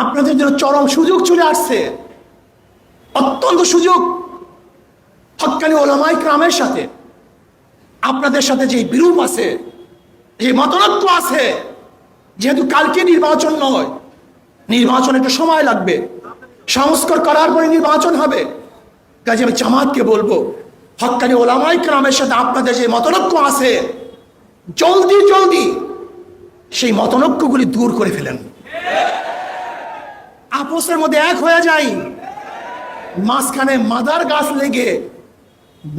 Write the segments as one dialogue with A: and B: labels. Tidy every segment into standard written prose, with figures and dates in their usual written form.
A: আপনাদের জন্য চরম সুযোগ চলে আসছে, অত্যন্ত সুযোগ। হক্কানি ওলামায়ে কেরামের সাথে আপনাদের সাথে যে বিরূপ আছে, যে মতনৈক্য আছে, যেহেতু কালকে নির্বাচন নয়, নির্বাচন একটু সময় লাগবে, সংস্কার করার পরে নির্বাচন হবে। কাজে আমি জামাতকে বলবো, হক্কানি ওলামায়ে কেরামের সাথে আপনাদের যে মতনৈক্য আছে, জলদি জলদি সেই মতনৈক্যগুলি দূর করে ফেলেন। আপোসের মধ্যে এক হয়ে যাই। মাঝখানে মাদার গাছ লেগে,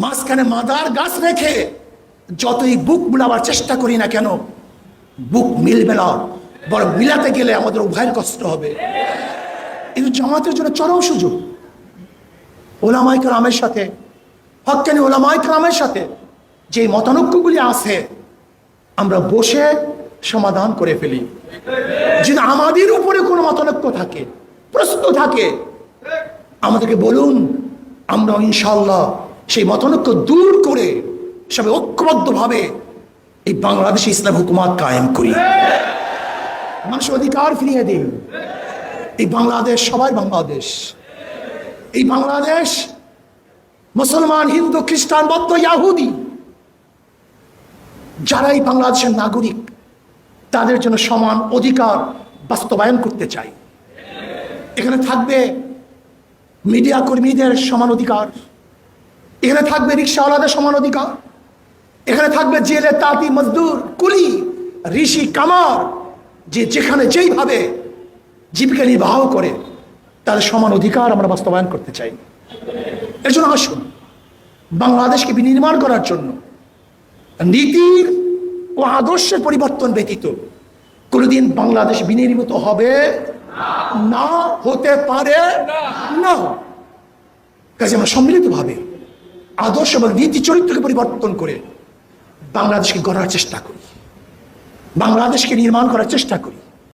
A: মাঝখানে মাদার গাছ রেখে যতই বুক মিলাবার চেষ্টা করি না কেন, বুক মিলবে না, বরং মিলাতে গেলে আমাদের উভয়ের কষ্ট হবে। কিন্তু জামাতের জন্য চরম সুযোগ। ওলামায়ে কেরামের সাথে, হক্কানি ওলামায়ে কেরামের সাথে যে মতানৈক্যগুলি আছে, আমরা বসে সমাধান করে ফেলি। যদি আমাদের উপরে কোনো মতানৈক্য থাকে, প্রশ্ন থাকে, আমাদেরকে বলুন, আমরা ইনশাআল্লাহ সেই মতানৈক্য দূর করে সবাই ঐক্যবদ্ধভাবে এই বাংলাদেশে ইসলাম হুকুমত কায়েম করি, মানুষের অধিকার ফিরিয়ে দিই। এই বাংলাদেশ সবাই বাংলাদেশ। এই বাংলাদেশ মুসলমান, হিন্দু, খ্রিস্টান, বৌদ্ধ, ইহুদি যারা এই বাংলাদেশের নাগরিক, তাদের জন্য সমান অধিকার বাস্তবায়ন করতে চাই। এখানে থাকবে মিডিয়া কর্মীদের সমান অধিকার, এখানে থাকবে রিক্সাওয়ালাদের সমান অধিকার, এখানে থাকবে জেলে তাঁতি, মজদুর, কুলি, ঋষি, কামার, যে যেখানে যেইভাবে জীবিকা নির্বাহ করে, তাদের সমান অধিকার আমরা বাস্তবায়ন করতে চাই। এর জন্য আসুন, বাংলাদেশকে বিনির্মাণ করার জন্য নীতির ও আদর্শের পরিবর্তন ব্যতীত কোনোদিন বাংলাদেশ বিনির্মিত হবে না, হতে পারে না। কাজে আমরা সম্মিলিতভাবে আদর্শ এবং নীতি চরিত্রকে পরিবর্তন করে বাংলাদেশকে গড়ার চেষ্টা করি, বাংলাদেশকে নির্মাণ করার চেষ্টা করি।